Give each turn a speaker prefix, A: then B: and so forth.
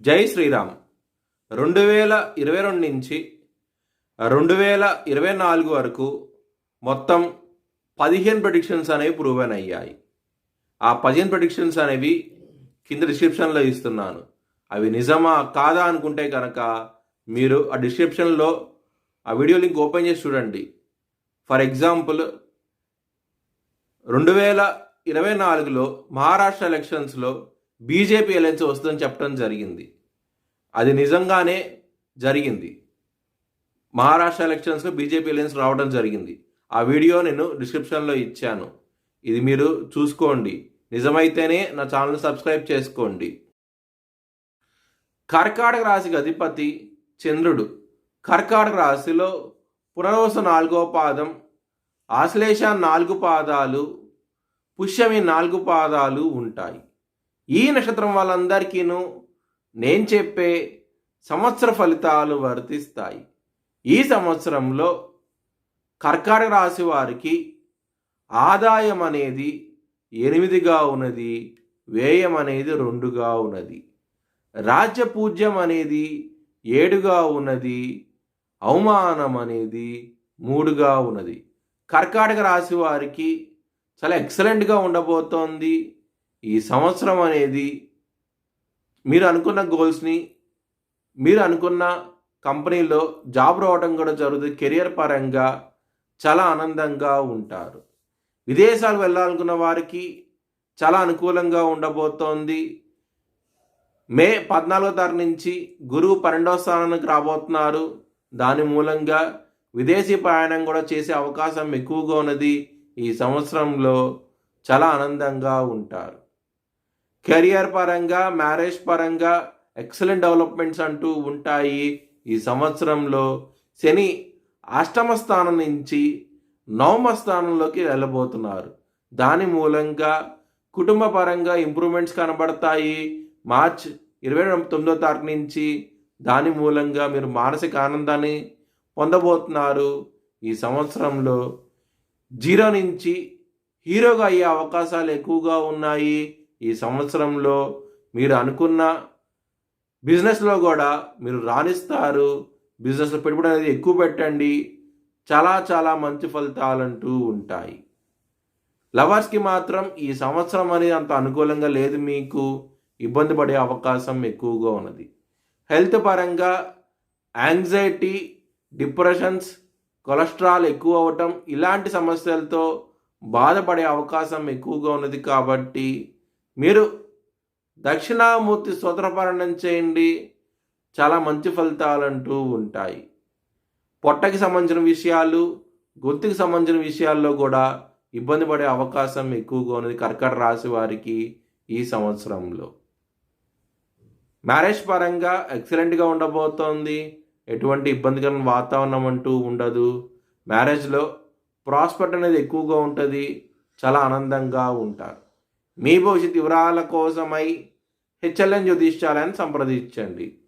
A: జై శ్రీరామ్. 2022 నుంచి 2024 వరకు మొత్తం 15 ప్రెడిక్షన్స్ అనేవి ప్రూవెన్ అయ్యాయి. ఆ 15 ప్రెడిక్షన్స్ అనేవి కింద డిస్క్రిప్షన్లో ఇస్తున్నాను. అవి నిజమా కాదా అనుకుంటే కనుక మీరు ఆ డిస్క్రిప్షన్లో ఆ వీడియో లింక్ ఓపెన్ చేసి చూడండి. ఫర్ ఎగ్జాంపుల్ 2024లో మహారాష్ట్ర ఎలక్షన్స్లో బీజేపీ అలయన్స్ వస్తుందని చెప్పడం జరిగింది. అది నిజంగానే జరిగింది. మహారాష్ట్ర ఎలక్షన్స్లో బీజేపీ అలయన్స్ రావడం జరిగింది. ఆ వీడియో నేను డిస్క్రిప్షన్లో ఇచ్చాను. ఇది మీరు చూసుకోండి. నిజమైతేనే నా ఛానల్ సబ్స్క్రైబ్ చేసుకోండి. కర్కాటక రాశికి అధిపతి చంద్రుడు. కర్కాటక రాశిలో పునర్వసు 4వ పాదం, ఆశ్లేష 4 పాదాలు, పుష్యమి 4 పాదాలు ఉంటాయి. ఈ నక్షత్రం వాళ్ళందరికీను నేను చెప్పే సంవత్సర ఫలితాలు వర్తిస్తాయి. ఈ సంవత్సరంలో కర్కాటక రాశి వారికి ఆదాయం అనేది 8గా ఉన్నది, వ్యయం అనేది 2గా ఉన్నది, రాజ్య పూజ్యం అనేది 7గా ఉన్నది, అవమానం అనేది 3గా ఉన్నది. కర్కాటక రాశి వారికి చాలా ఎక్సలెంట్గా ఉండబోతోంది. ఈ సంవత్సరం అనేది మీరు అనుకున్న గోల్స్ని, మీరు అనుకున్న కంపెనీలో జాబ్ రావడం కూడా జరుగుతుంది. కెరియర్ పరంగా చాలా ఆనందంగా ఉంటారు. విదేశాలు వెళ్ళాలనుకున్న వారికి చాలా అనుకూలంగా ఉండబోతోంది. మే 14వ తారీఖు నుంచి గురువు 12వ స్థానానికి రాబోతున్నారు. దాని మూలంగా విదేశీ ప్రయాణం కూడా చేసే అవకాశం ఎక్కువగా ఉన్నది. ఈ సంవత్సరంలో చాలా ఆనందంగా ఉంటారు. కెరియర్ పరంగా, మ్యారేజ్ పరంగా ఎక్సలెంట్ డెవలప్మెంట్స్ అంటూ ఉంటాయి. ఈ సంవత్సరంలో శని 8వ స్థానం నుంచి 9వ స్థానంలోకి వెళ్ళబోతున్నారు. దాని మూలంగా కుటుంబ పరంగా ఇంప్రూవ్మెంట్స్ కనబడతాయి. మార్చ్ 29వ తారీఖు నుంచి దాని మూలంగా మీరు మానసిక ఆనందాన్ని పొందబోతున్నారు. ఈ సంవత్సరంలో 0 నుంచి హీరోగా అయ్యే అవకాశాలు ఎక్కువగా ఉన్నాయి. ఈ సంవత్సరంలో మీరు అనుకున్న బిజినెస్లో కూడా మీరు రాణిస్తారు. బిజినెస్లో పెట్టుబడి అనేది ఎక్కువ పెట్టండి. చాలా చాలా మంచి ఫలితాలంటూ ఉంటాయి. లవర్స్కి మాత్రం ఈ సంవత్సరం అనేది అంత అనుకూలంగా లేదు. మీకు ఇబ్బంది పడే అవకాశం ఎక్కువగా ఉన్నది. హెల్త్ పరంగా యాంగ్జైటీ, డిప్రెషన్స్, కొలెస్ట్రాల్ ఎక్కువ అవటం, ఇలాంటి సమస్యలతో బాధపడే అవకాశం ఎక్కువగా ఉన్నది. కాబట్టి మీరు దక్షిణామూర్తి స్తోత్రపారాయణం చేయండి. చాలా మంచి ఫలితాలంటూ ఉంటాయి. పొట్టకి సంబంధించిన విషయాలు, గొంతుకి సంబంధించిన విషయాల్లో కూడా ఇబ్బంది పడే అవకాశం ఎక్కువగా ఉన్నది కర్కాటక రాశి వారికి ఈ సంవత్సరంలో. మ్యారేజ్ పరంగా ఎక్సలెంట్గా ఉండబోతోంది. ఎటువంటి ఇబ్బందికరమైన వాతావరణం అంటూ ఉండదు. మ్యారేజ్లో ప్రాస్పెక్ట్ అనేది ఎక్కువగా ఉంటుంది. చాలా ఆనందంగా ఉంటారు. మీ భవిష్యత్ వివరాల కోసమై హెచ్ఎల్ఎన్ జ్యోతిష్యాలయాన్ని సంప్రదించండి.